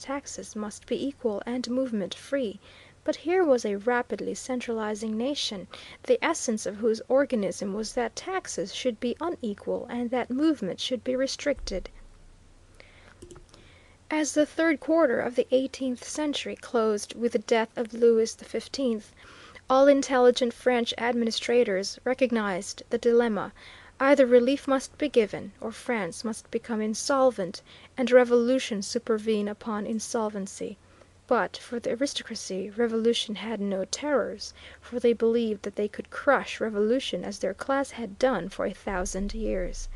taxes must be equal and movement free, but here was a rapidly centralizing nation, the essence of whose organism was that taxes should be unequal and that movement should be restricted. As the third quarter of the 18th century closed with the death of Louis XV, all intelligent French administrators recognized the dilemma: either relief must be given, or France must become insolvent, and revolution supervene upon insolvency. But for the aristocracy revolution had no terrors, for they believed that they could crush revolution as their class had done for 1,000 years.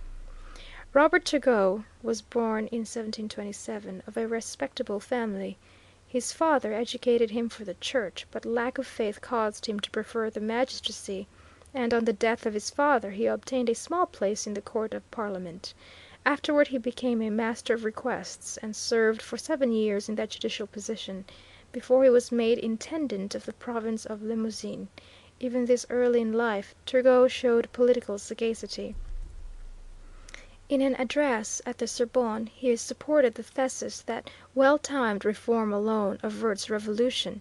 Robert Turgot was born in 1727 of a respectable family. His father educated him for the Church, but lack of faith caused him to prefer the magistracy, and on the death of his father he obtained a small place in the court of Parliament. Afterward he became a master of requests, and served for 7 years in that judicial position, before he was made intendant of the province of Limousin. Even this early in life Turgot showed political sagacity. In an address at the Sorbonne he supported the thesis that well-timed reform alone averts revolution.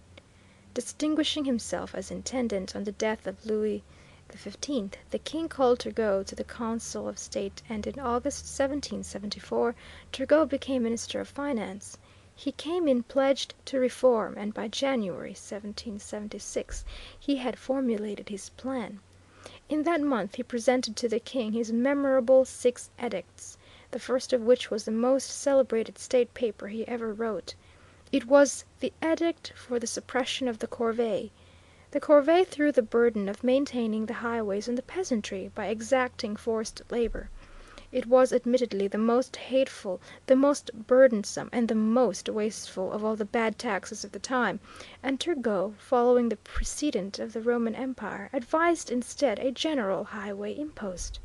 Distinguishing himself as intendant on the death of Louis XV, the king called Turgot to the Council of State, and in August 1774 Turgot became Minister of Finance. He came in pledged to reform, and by January 1776 he had formulated his plan. In that month he presented to the king his memorable 6 edicts, the first of which was the most celebrated state paper he ever wrote. It was the edict for the suppression of the corvée. The corvée threw the burden of maintaining the highways on the peasantry by exacting forced labor. It was admittedly the most hateful, the most burdensome, and the most wasteful of all the bad taxes of the time, and Turgot, following the precedent of the Roman Empire, advised instead a general highway impost.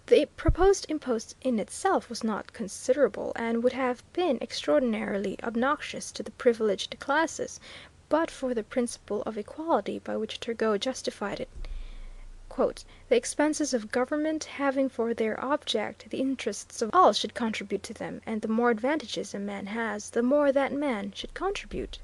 The proposed impost in itself was not considerable, and would have been extraordinarily obnoxious to the privileged classes, but for the principle of equality by which Turgot justified it. "The expenses of government having for their object the interests of all should contribute to them, and the more advantages a man has, the more that man should contribute."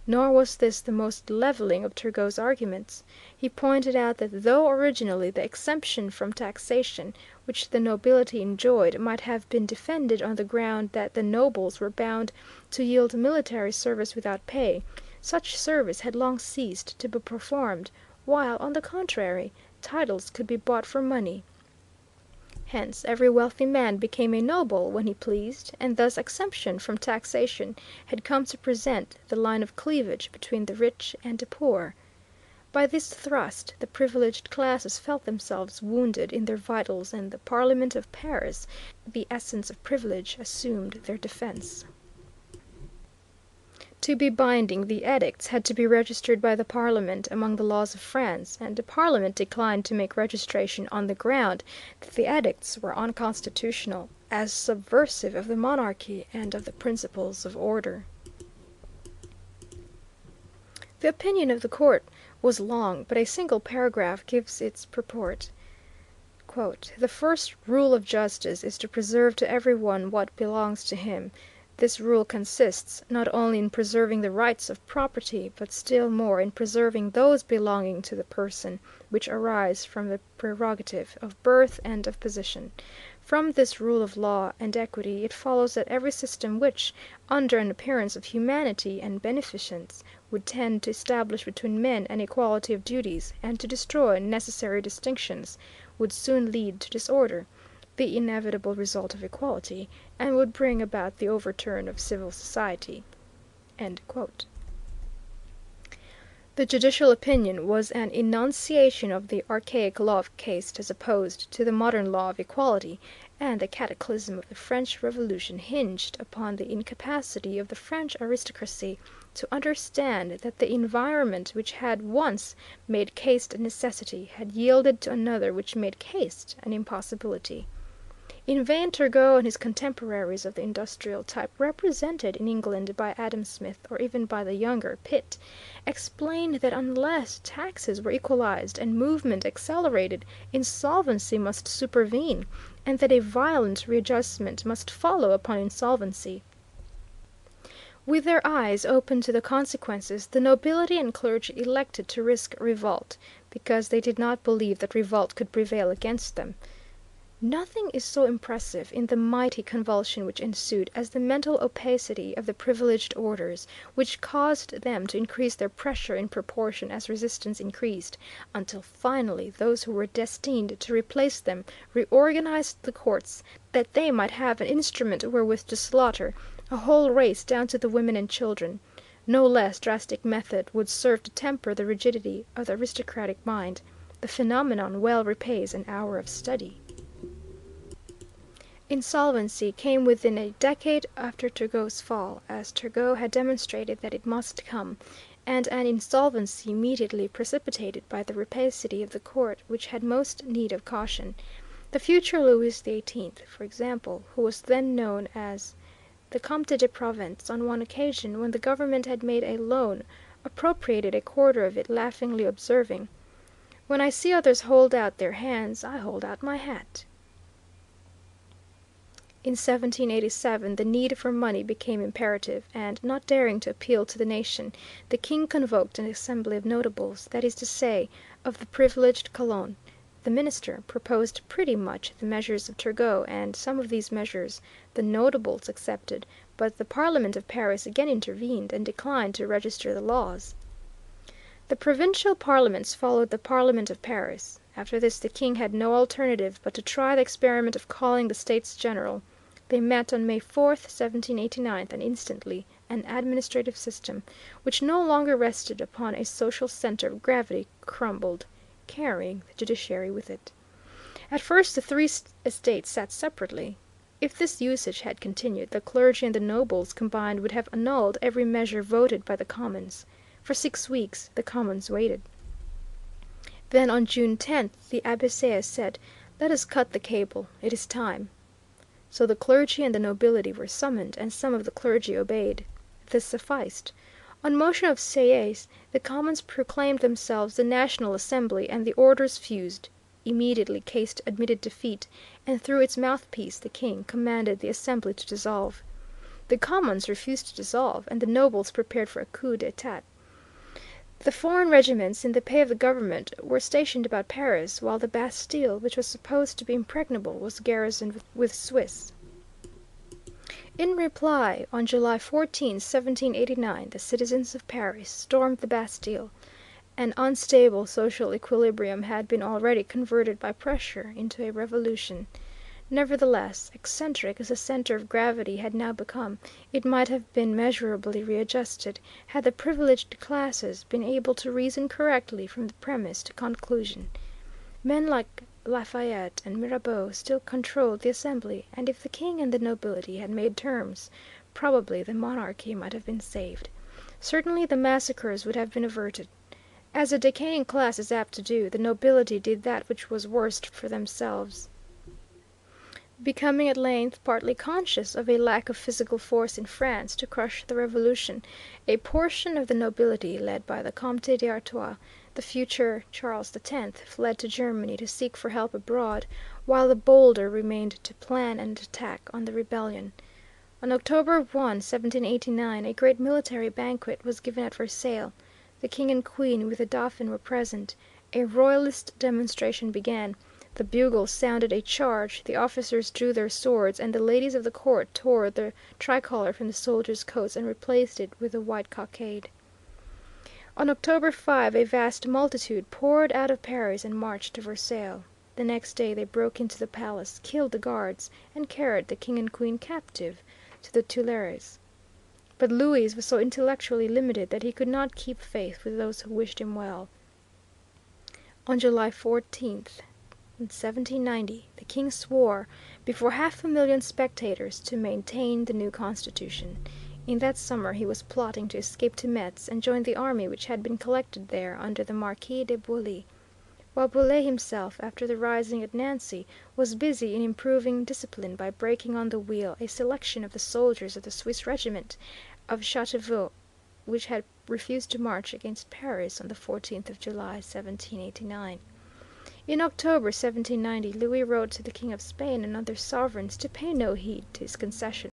Nor was this the most levelling of Turgot's arguments. He pointed out that though originally the exemption from taxation which the nobility enjoyed might have been defended on the ground that the nobles were bound to yield military service without pay, such service had long ceased to be performed, while, on the contrary, titles could be bought for money. Hence every wealthy man became a noble when he pleased, and thus exemption from taxation had come to present the line of cleavage between the rich and the poor. By this thrust the privileged classes felt themselves wounded in their vitals, and the Parliament of Paris, the essence of privilege, assumed their defense. To be binding, the edicts had to be registered by the Parliament among the laws of France, and the Parliament declined to make registration on the ground that the edicts were unconstitutional, as subversive of the monarchy and of the principles of order. The opinion of the court was long, but a single paragraph gives its purport. "The first rule of justice is to preserve to every one what belongs to him. This rule consists not only in preserving the rights of property, but still more in preserving those belonging to the person, which arise from the prerogative of birth and of position. From this rule of law and equity it follows that every system which, under an appearance of humanity and beneficence, would tend to establish between men an equality of duties, and to destroy necessary distinctions, would soon lead to disorder, the inevitable result of equality, and would bring about the overturn of civil society." The judicial opinion was an enunciation of the archaic law of caste as opposed to the modern law of equality, and the cataclysm of the French Revolution hinged upon the incapacity of the French aristocracy to understand that the environment which had once made caste a necessity had yielded to another which made caste an impossibility. In vain Turgot and his contemporaries of the industrial type, represented in England by Adam Smith or even by the younger Pitt, explained that unless taxes were equalized and movement accelerated, insolvency must supervene, and that a violent readjustment must follow upon insolvency. With their eyes open to the consequences, the nobility and clergy elected to risk revolt, because they did not believe that revolt could prevail against them. Nothing is so impressive in the mighty convulsion which ensued as the mental opacity of the privileged orders, which caused them to increase their pressure in proportion as resistance increased, until finally those who were destined to replace them reorganized the courts that they might have an instrument wherewith to slaughter a whole race down to the women and children. No less drastic method would serve to temper the rigidity of the aristocratic mind. The phenomenon well repays an hour of study. Insolvency came within a decade after Turgot's fall, as Turgot had demonstrated that it must come, and an insolvency immediately precipitated by the rapacity of the court which had most need of caution. The future Louis XVIII, for example, who was then known as the Comte de Provence, on one occasion, when the government had made a loan, appropriated a quarter of it, laughingly observing, "When I see others hold out their hands, I hold out my hat." In 1787 the need for money became imperative, and, not daring to appeal to the nation, the king convoked an assembly of notables, that is to say, of the privileged Calonne. The minister proposed pretty much the measures of Turgot, and some of these measures the notables accepted, but the Parliament of Paris again intervened and declined to register the laws. The provincial parliaments followed the Parliament of Paris. After this the king had no alternative but to try the experiment of calling the States General. They met on May 4th, 1789, and instantly an administrative system, which no longer rested upon a social centre of gravity, crumbled, carrying the judiciary with it. At first the three estates sat separately. If this usage had continued, the clergy and the nobles combined would have annulled every measure voted by the Commons. For 6 weeks the Commons waited. Then on June 10th the Abbé Sieyès said, "Let us cut the cable. It is time." So the clergy and the nobility were summoned, and some of the clergy obeyed. This sufficed. On motion of Sieyès the Commons proclaimed themselves the National Assembly, and the orders fused. Immediately caste admitted defeat, and through its mouthpiece, the king, commanded the Assembly to dissolve. The Commons refused to dissolve, and the nobles prepared for a coup d'état. The foreign regiments in the pay of the government were stationed about Paris, while the Bastille, which was supposed to be impregnable, was garrisoned with Swiss. In reply, on July 14, 1789, the citizens of Paris stormed the Bastille. An unstable social equilibrium had been already converted by pressure into a revolution. Nevertheless, eccentric as the centre of gravity had now become, it might have been measurably readjusted had the privileged classes been able to reason correctly from the premise to conclusion. Men like Lafayette and Mirabeau still controlled the Assembly, and if the king and the nobility had made terms, probably the monarchy might have been saved. Certainly the massacres would have been averted. As a decaying class is apt to do, the nobility did that which was worst for themselves. Becoming at length partly conscious of a lack of physical force in France to crush the Revolution, a portion of the nobility, led by the Comte d'Artois, the future Charles X, fled to Germany to seek for help abroad, while the bolder remained to plan an attack on the rebellion. On October 1, 1789, a great military banquet was given at Versailles. The king and queen with the Dauphin were present. A royalist demonstration began. The bugles sounded a charge, the officers drew their swords, and the ladies of the court tore the tricolour from the soldiers' coats and replaced it with the white cockade. On October 5 a vast multitude poured out of Paris and marched to Versailles. The next day they broke into the palace, killed the guards, and carried the king and queen captive to the Tuileries. But Louis was so intellectually limited that he could not keep faith with those who wished him well. On July 14th, in 1790, the king swore, before 500,000 spectators, to maintain the new constitution. In that summer he was plotting to escape to Metz and join the army which had been collected there under the Marquis de Broglie. while Bouillé himself, after the rising at Nancy, was busy in improving discipline by breaking on the wheel a selection of the soldiers of the Swiss regiment of Chateauvieux, which had refused to march against Paris on the 14th of July, 1789. In October, 1790, Louis wrote to the King of Spain and other sovereigns to pay no heed to his concessions.